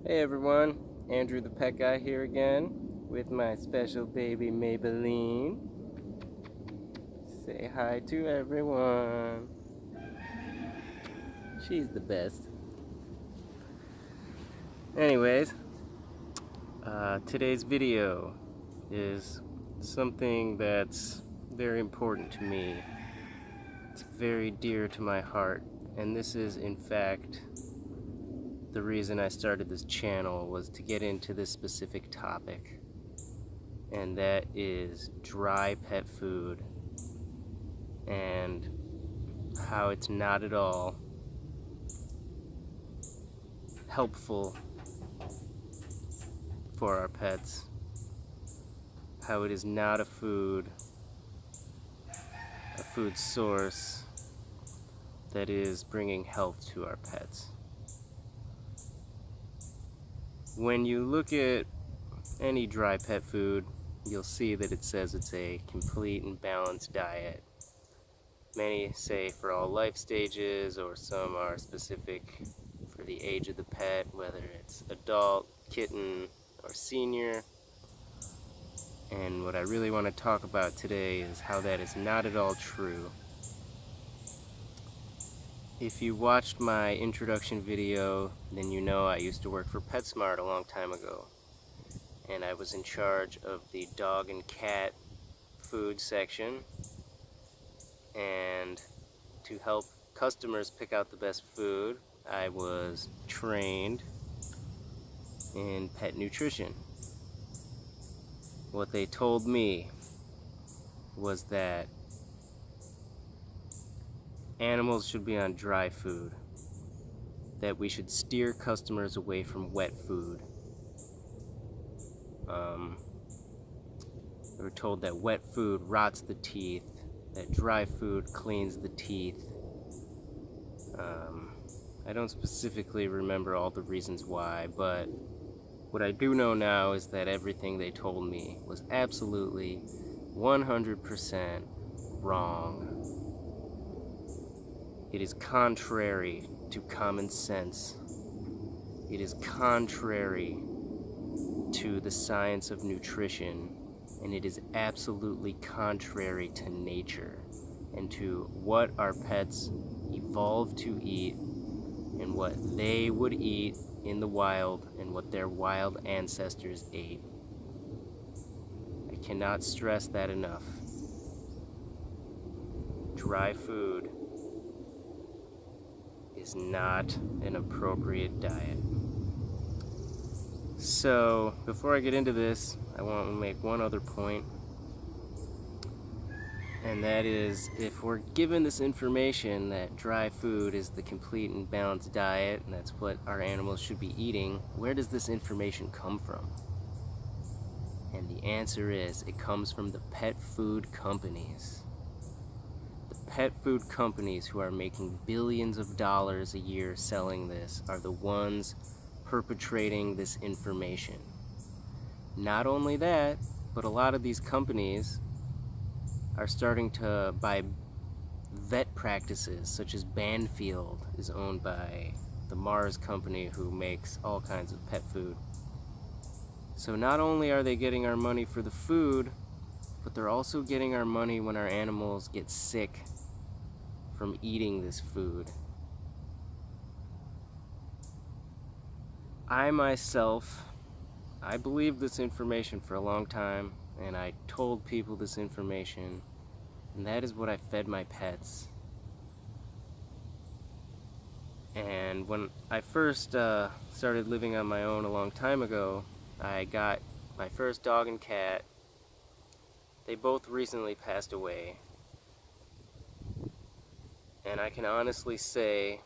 Hey everyone, Andrew the Pet Guy here again with my special baby Maybelline. Say hi to everyone. She's the best. Anyways, today's video is something that's very important to me. It's very dear to my heart, and this is in fact the reason I started this channel, was to get into this specific topic, and that is dry pet food and how it's not at all helpful for our pets, how it is not a food source that is bringing health to our pets. When you look at any dry pet food, you'll see that it says it's a complete and balanced diet. Many say for all life stages, or some are specific for the age of the pet, whether it's adult, kitten, or senior. And what I really want to talk about today is how that is not at all true. If you watched my introduction video, then you know I used to work for PetSmart a long time ago. And I was in charge of the dog and cat food section. And to help customers pick out the best food, I was trained in pet nutrition. What they told me was that animals should be on dry food, that we should steer customers away from wet food. They were told that wet food rots the teeth, that dry food cleans the teeth. I don't specifically remember all the reasons why, but what I do know now is that everything they told me was absolutely 100% wrong. It is contrary to common sense. It is contrary to the science of nutrition, and it is absolutely contrary to nature and to what our pets evolved to eat and what they would eat in the wild and what their wild ancestors ate. I cannot stress that enough. Dry food is not an appropriate diet. So, before I get into this, I want to make one other point, and that is, if we're given this information that dry food is the complete and balanced diet, and that's what our animals should be eating, where does this information come from? And the answer is, it comes from the pet food companies. The pet food companies who are making billions of dollars a year selling this are the ones perpetrating this information. Not only that, but a lot of these companies are starting to buy vet practices, such as Banfield is owned by the Mars company, who makes all kinds of pet food. So not only are they getting our money for the food, but they're also getting our money when our animals get sick from eating this food. I myself, I believed this information for a long time, and I told people this information, and that is what I fed my pets. And when I first started living on my own a long time ago, I got my first dog and cat. They both recently passed away. And I can honestly say,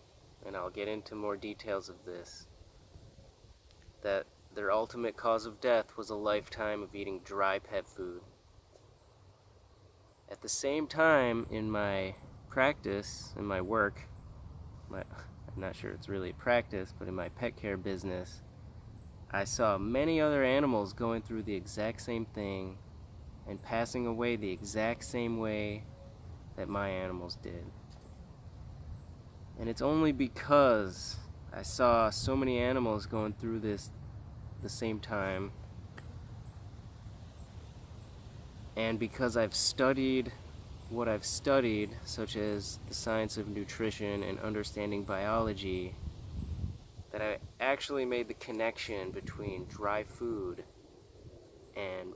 and I'll get into more details of this, that their ultimate cause of death was a lifetime of eating dry pet food. At the same time, in my practice, in my work, I'm not sure it's really a practice, but in my pet care business, I saw many other animals going through the exact same thing and passing away the exact same way that my animals did. And it's only because I saw so many animals going through this at the same time, and because I've studied what I've studied, such as the science of nutrition and understanding biology, that I actually made the connection between dry food and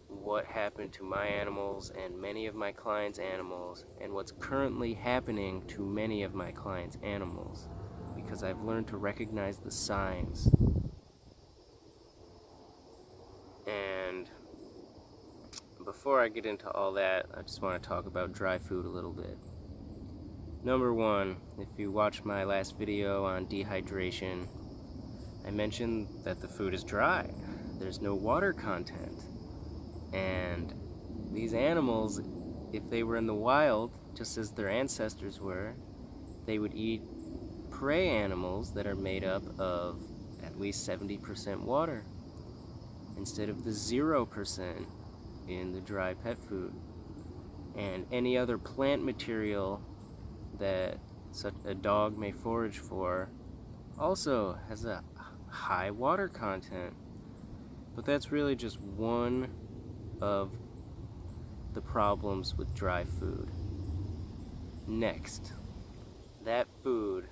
what happened to my animals and many of my clients' animals, and what's currently happening to many of my clients' animals, because I've learned to recognize the signs. And before I get into all that, I just want to talk about dry food a little bit. Number one, if you watched my last video on dehydration, I mentioned that the food is dry. There's no water content. And these animals, if they were in the wild, just as their ancestors were, they would eat prey animals that are made up of at least 70% water, instead of the 0% in the dry pet food. And any other plant material that such a dog may forage for also has a high water content. But that's really just one of the problems with dry food. Next, that food,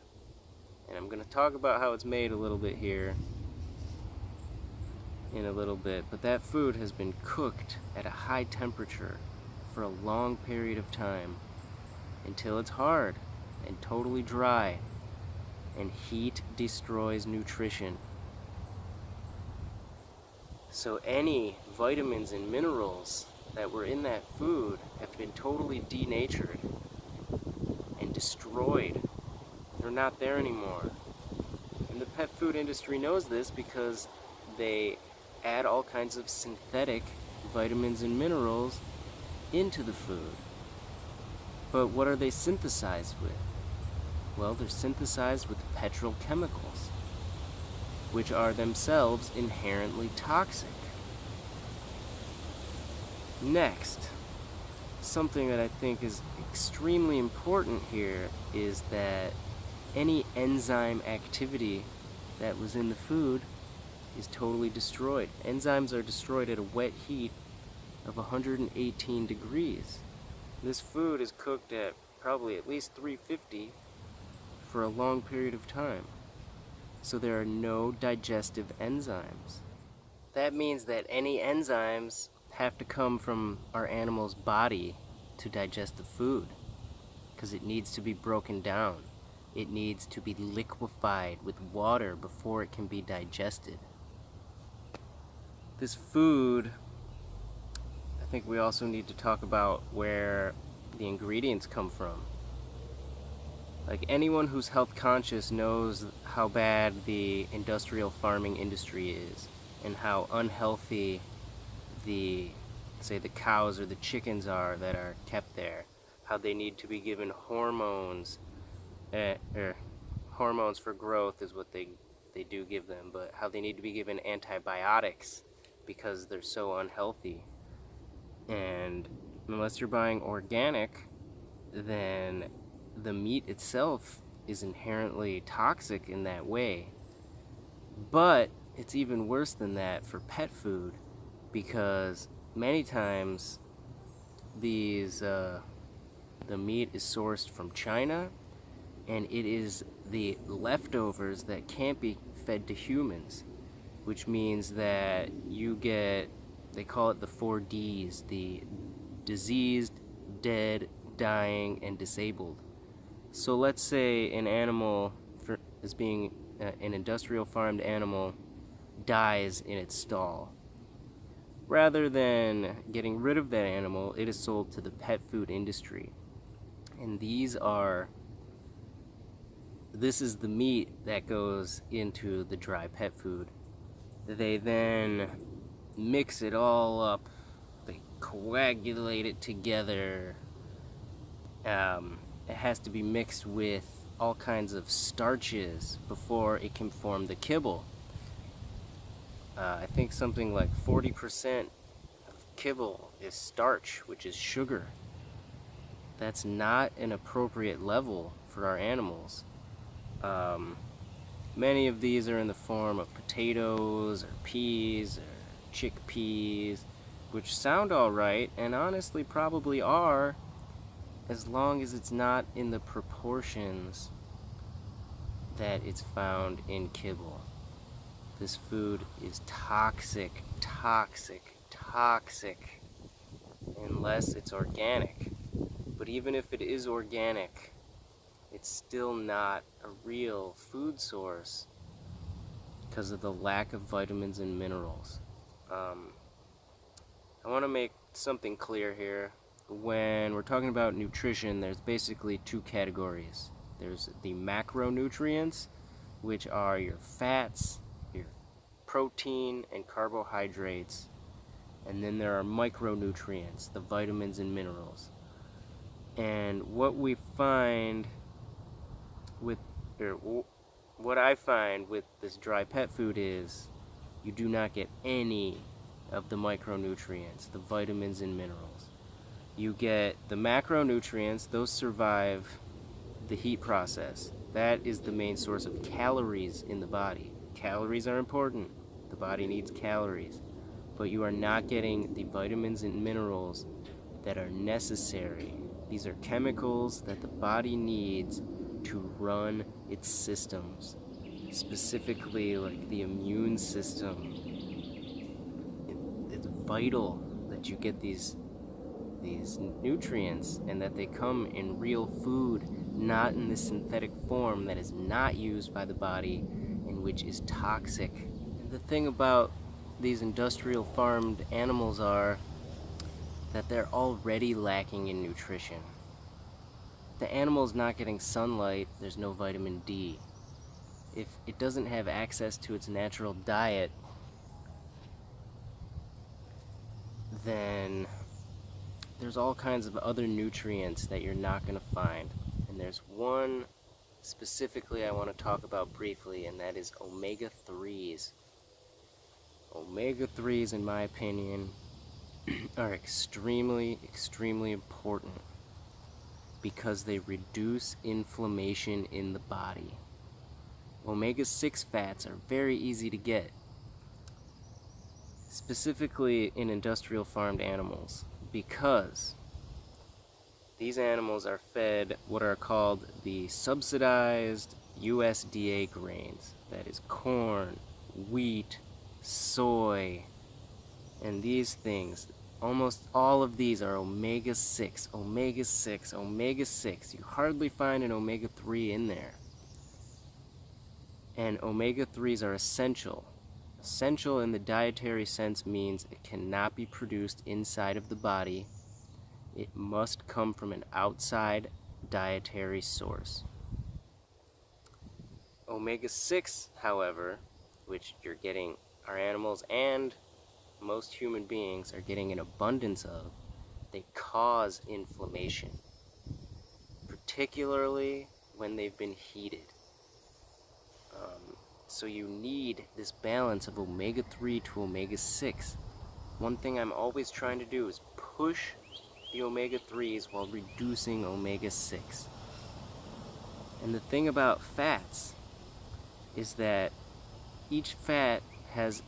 and I'm going to talk about how it's made a little bit here in a little bit, but that food has been cooked at a high temperature for a long period of time until it's hard and totally dry, and heat destroys nutrition. So any vitamins and minerals that were in that food have been totally denatured and destroyed. They're not there anymore. And the pet food industry knows this because they add all kinds of synthetic vitamins and minerals into the food. But what are they synthesized with? Well, they're synthesized with petrochemicals, which are themselves inherently toxic. Next, something that I think is extremely important here is that any enzyme activity that was in the food is totally destroyed. Enzymes are destroyed at a wet heat of 118 degrees. This food is cooked at probably at least 350 for a long period of time. So there are no digestive enzymes. That means that any enzymes have to come from our animal's body to digest the food, because it needs to be broken down. It needs to be liquefied with water before it can be digested. This food, I think we also need to talk about where the ingredients come from. Like, anyone who's health conscious knows how bad the industrial farming industry is and how unhealthy the cows or the chickens are that are kept there. How they need to be given hormones, hormones for growth is what they do give them, but how they need to be given antibiotics because they're so unhealthy. And unless you're buying organic, then the meat itself is inherently toxic in that way. But it's even worse than that for pet food, because many times the meat is sourced from China, and it is the leftovers that can't be fed to humans, which means that you get, they call it the 4Ds, the diseased, dead, dying, and disabled. So let's say an animal is being an industrial farmed animal dies in its stall. Rather than getting rid of that animal, it is sold to the pet food industry. And this is the meat that goes into the dry pet food. They then mix it all up, they coagulate it together. It has to be mixed with all kinds of starches before it can form the kibble. I think something like 40% of kibble is starch, which is sugar. That's not an appropriate level for our animals. Many of these are in the form of potatoes or peas or chickpeas, which sound alright and honestly probably are, as long as it's not in the proportions that it's found in kibble. This food is toxic, toxic, toxic, unless it's organic. But even if it is organic, it's still not a real food source because of the lack of vitamins and minerals. I want to make something clear here. When we're talking about nutrition, there's basically two categories. There's the macronutrients, which are your fats, your protein, and carbohydrates. And then there are micronutrients, the vitamins and minerals. And what we find with, or what I find with this dry pet food is you do not get any of the micronutrients, the vitamins and minerals. You get the macronutrients, those survive the heat process. That is the main source of calories in the body. Calories are important. The body needs calories. But you are not getting the vitamins and minerals that are necessary. These are chemicals that the body needs to run its systems, specifically like the immune system. It's vital that you get these nutrients and that they come in real food, not in this synthetic form that is not used by the body and which is toxic. And the thing about these industrial farmed animals are that they're already lacking in nutrition. If the animal is not getting sunlight, there's no vitamin D. If it doesn't have access to its natural diet, then there's all kinds of other nutrients that you're not going to find. And there's one specifically I want to talk about briefly, and that is omega-3s. Omega-3s, in my opinion, are extremely, extremely important because they reduce inflammation in the body. Omega-6 fats are very easy to get, specifically in industrial farmed animals, because these animals are fed what are called the subsidized USDA grains. That is corn, wheat, soy, and these things. Almost all of these are omega-6, omega-6, omega-6. You hardly find an omega-3 in there. And omega-3s are essential. Essential in the dietary sense means it cannot be produced inside of the body. It must come from an outside dietary source. Omega-6, however, which you're getting, our animals and most human beings are getting an abundance of, they cause inflammation, particularly when they've been heated. So you need this balance of omega-3 to omega-6. One thing I'm always trying to do is push the omega-3s while reducing omega-6. And the thing about fats is that each fat has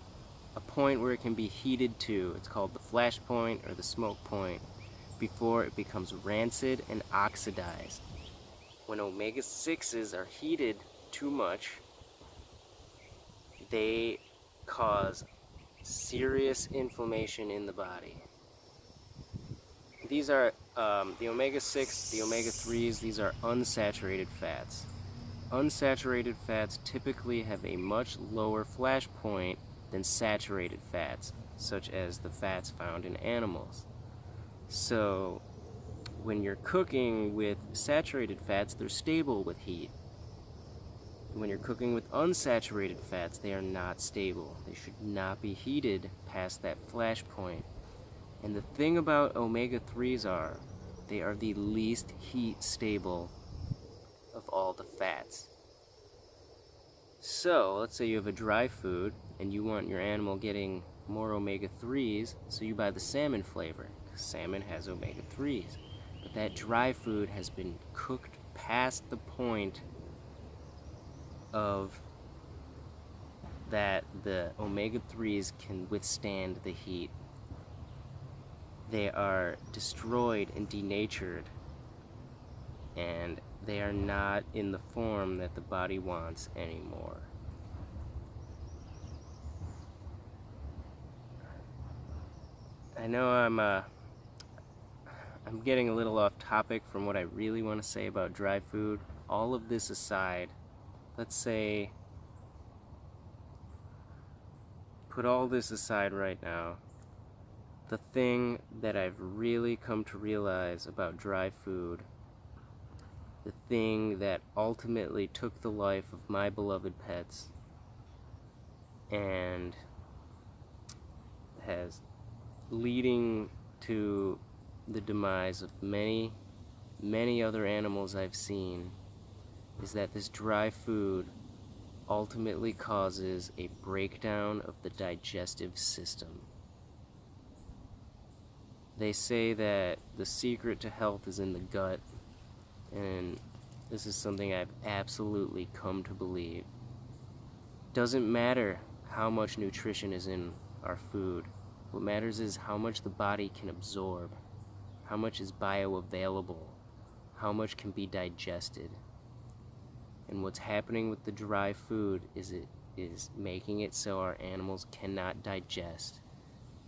a point where it can be heated to. It's called the flash point or the smoke point, before it becomes rancid and oxidized. When omega-6s are heated too much, they cause serious inflammation in the body. These are the omega-6, the omega-3s, these are unsaturated fats. Unsaturated fats typically have a much lower flash point than saturated fats, such as the fats found in animals. So when you're cooking with saturated fats, they're stable with heat. When you're cooking with unsaturated fats, they are not stable. They should not be heated past that flash point. And the thing about omega-3s are, they are the least heat stable of all the fats. So, let's say you have a dry food and you want your animal getting more omega-3s, so you buy the salmon flavor, because salmon has omega-3s. But that dry food has been cooked past the point of that the omega-3s can withstand the heat. They are destroyed and denatured, and they are not in the form that the body wants anymore. I know I'm getting a little off topic from what I really want to say about dry food. All of this aside, let's say, put all this aside right now. The thing that I've really come to realize about dry food, the thing that ultimately took the life of my beloved pets and has leading to the demise of many, many other animals I've seen, is that this dry food ultimately causes a breakdown of the digestive system. They say that the secret to health is in the gut, and this is something I've absolutely come to believe. Doesn't matter how much nutrition is in our food. What matters is how much the body can absorb, how much is bioavailable, how much can be digested. And what's happening with the dry food is it is making it so our animals cannot digest.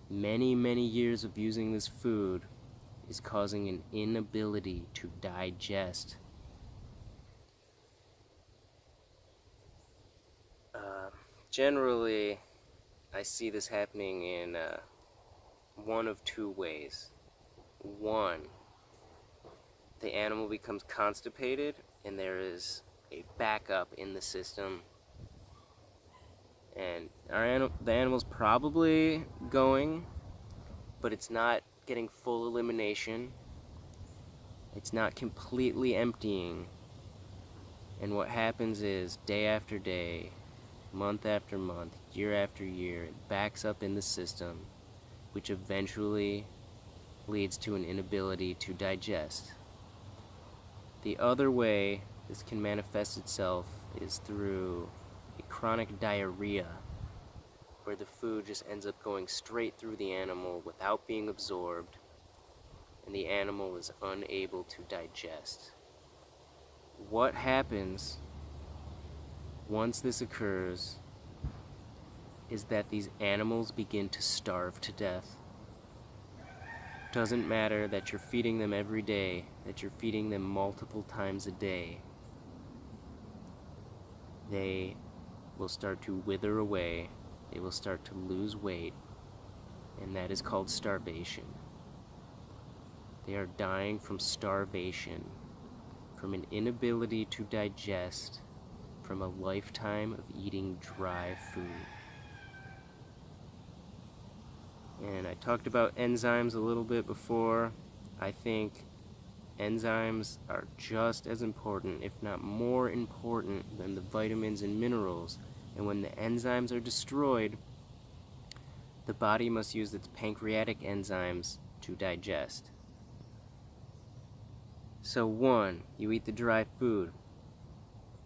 Many, many years of using this food is causing an inability to digest. Generally, I see this happening in one of two ways. One, the animal becomes constipated and there is a backup in the system, and the animal's probably going, but it's not getting full elimination. It's not completely emptying, and what happens is day after day, month after month, year after year, it backs up in the system, which eventually leads to an inability to digest. The other way this can manifest itself is through a chronic diarrhea, where the food just ends up going straight through the animal without being absorbed, and the animal is unable to digest. What happens once this occurs is that these animals begin to starve to death. Doesn't matter that you're feeding them every day, that you're feeding them multiple times a day. They will start to wither away, they will start to lose weight, and that is called starvation. They are dying from starvation, from an inability to digest, from a lifetime of eating dry food. And I talked about enzymes a little bit before. I think enzymes are just as important, if not more important, than the vitamins and minerals. And when the enzymes are destroyed, the body must use its pancreatic enzymes to digest. So one, you eat the dry food.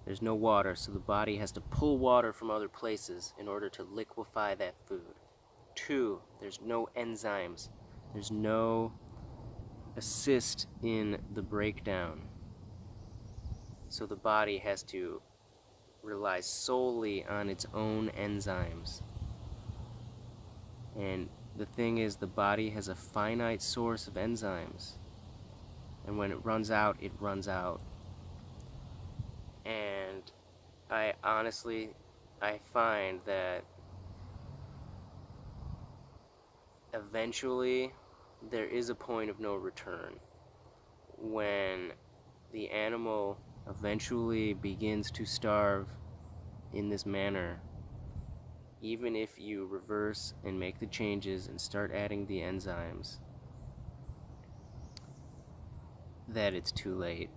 There's no water, so the body has to pull water from other places in order to liquefy that food. Two, there's no enzymes. There's no assist in the breakdown. So the body has to rely solely on its own enzymes. And the thing is, the body has a finite source of enzymes. And when it runs out, it runs out. And I find that eventually there is a point of no return when the animal eventually begins to starve in this manner. Even if you reverse and make the changes and start adding the enzymes, that it's too late.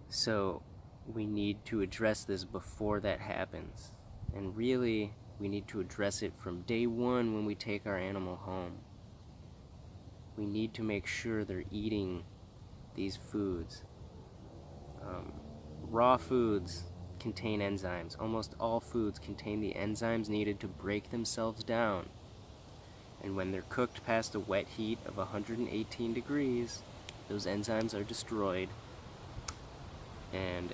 So we need to address this before that happens. And really, we need to address it from day one when we take our animal home. We need to make sure they're eating these foods. Raw foods contain enzymes. Almost all foods contain the enzymes needed to break themselves down. And when they're cooked past a wet heat of 118 degrees, those enzymes are destroyed, and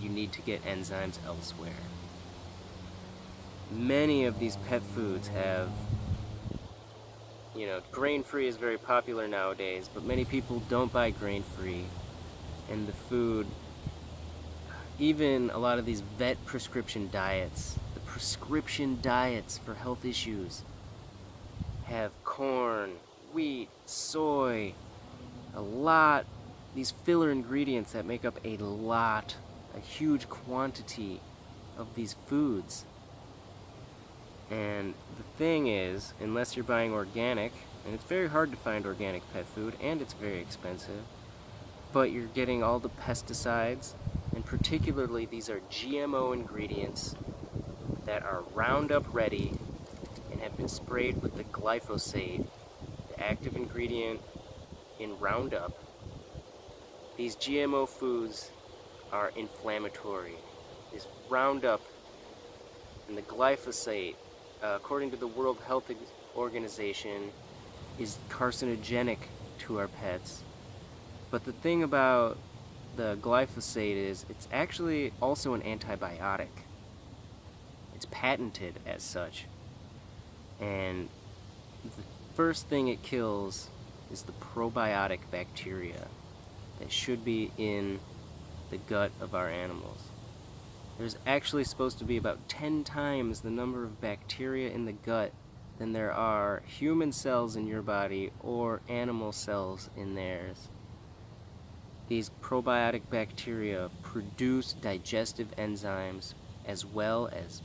you need to get enzymes elsewhere. Many of these pet foods have, grain-free is very popular nowadays, but many people don't buy grain-free. And the food, even a lot of these vet prescription diets, the prescription diets for health issues, have corn, wheat, soy, these filler ingredients that make up a huge quantity of these foods. And the thing is, unless you're buying organic, and it's very hard to find organic pet food, and it's very expensive, but you're getting all the pesticides, and particularly these are GMO ingredients that are Roundup ready and have been sprayed with the glyphosate, the active ingredient in Roundup. These GMO foods are inflammatory. This Roundup and the glyphosate, according to the World Health Organization, is carcinogenic to our pets. But the thing about the glyphosate is it's actually also an antibiotic. It's patented as such. And the first thing it kills is the probiotic bacteria that should be in the gut of our animals. There's actually supposed to be about 10 times the number of bacteria in the gut than there are human cells in your body or animal cells in theirs. These probiotic bacteria produce digestive enzymes as well as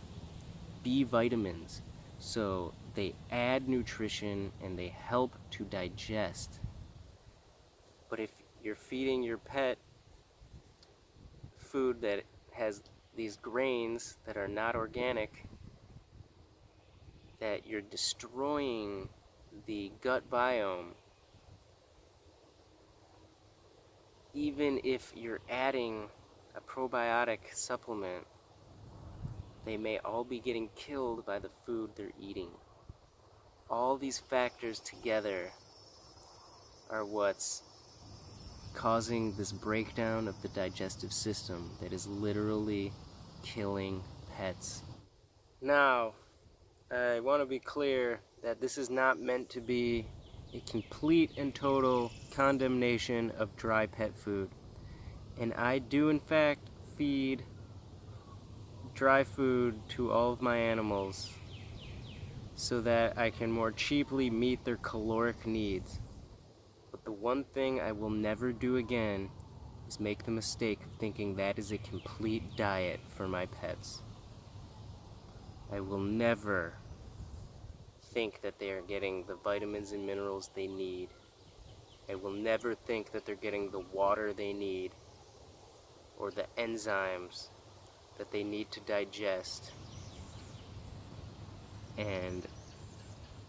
B vitamins, so they add nutrition and they help to digest. But if you're feeding your pet food that has these grains that are not organic, that you're destroying the gut biome. Even if you're adding a probiotic supplement, they may all be getting killed by the food they're eating. All these factors together are what's causing this breakdown of the digestive system that is literally killing pets. Now, I want to be clear that this is not meant to be a complete and total condemnation of dry pet food. And I do in fact feed dry food to all of my animals so that I can more cheaply meet their caloric needs. But the one thing I will never do again is make the mistake of thinking that is a complete diet for my pets. I will never think that they are getting the vitamins and minerals they need. I will never think that they're getting the water they need or the enzymes that they need to digest. And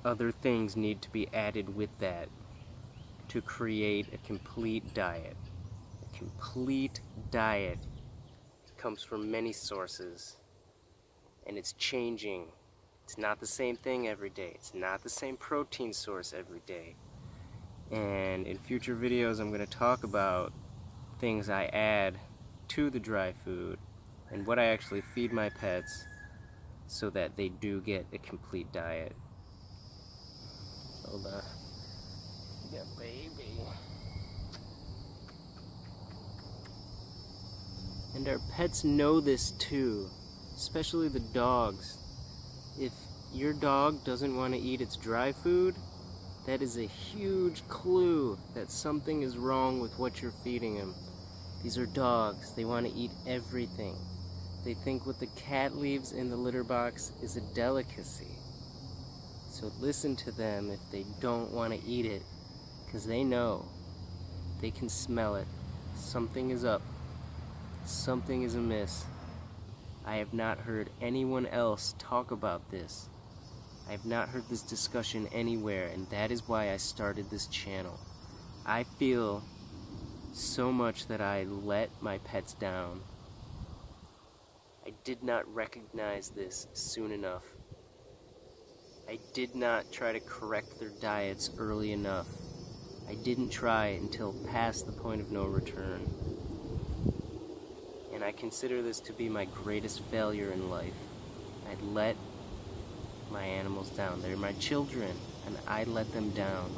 other things need to be added with that to create a complete diet. A complete diet comes from many sources, and it's changing. It's not the same thing every day. It's not the same protein source every day. And in future videos, I'm going to talk about things I add to the dry food and what I actually feed my pets so that they do get a complete diet. Hold on. Yeah, baby. And our pets know this too, especially the dogs. If your dog doesn't want to eat its dry food, that is a huge clue that something is wrong with what you're feeding him. These are dogs. They want to eat everything. They think what the cat leaves in the litter box is a delicacy. So listen to them if they don't want to eat it, because they know. They can smell it. Something is up. Something is amiss. I have not heard anyone else talk about this. I have not heard this discussion anywhere, and that is why I started this channel. I feel so much that I let my pets down. I did not recognize this soon enough. I did not try to correct their diets early enough. I didn't try until past the point of no return. And I consider this to be my greatest failure in life. I let my animals down. They're my children, and I let them down.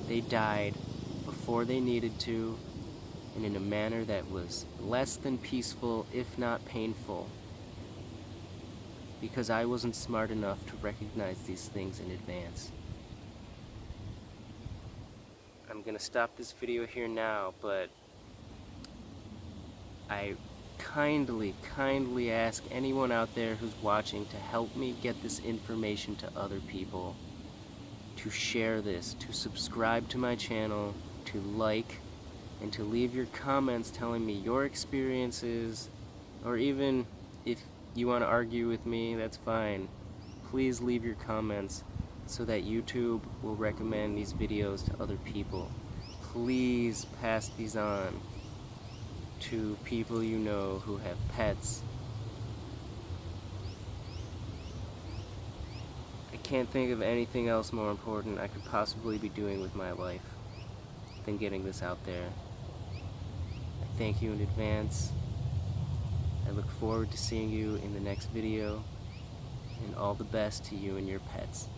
They died before they needed to, and in a manner that was less than peaceful, if not painful, because I wasn't smart enough to recognize these things in advance. I'm gonna stop this video here now, but I kindly ask anyone out there who's watching to help me get this information to other people, to share this, to subscribe to my channel, to like, and to leave your comments telling me your experiences, or even if you want to argue with me, that's fine. Please leave your comments so that YouTube will recommend these videos to other people. Please pass these on to people you know who have pets. I can't think of anything else more important I could possibly be doing with my life than getting this out there. I thank you in advance. I look forward to seeing you in the next video, and all the best to you and your pets.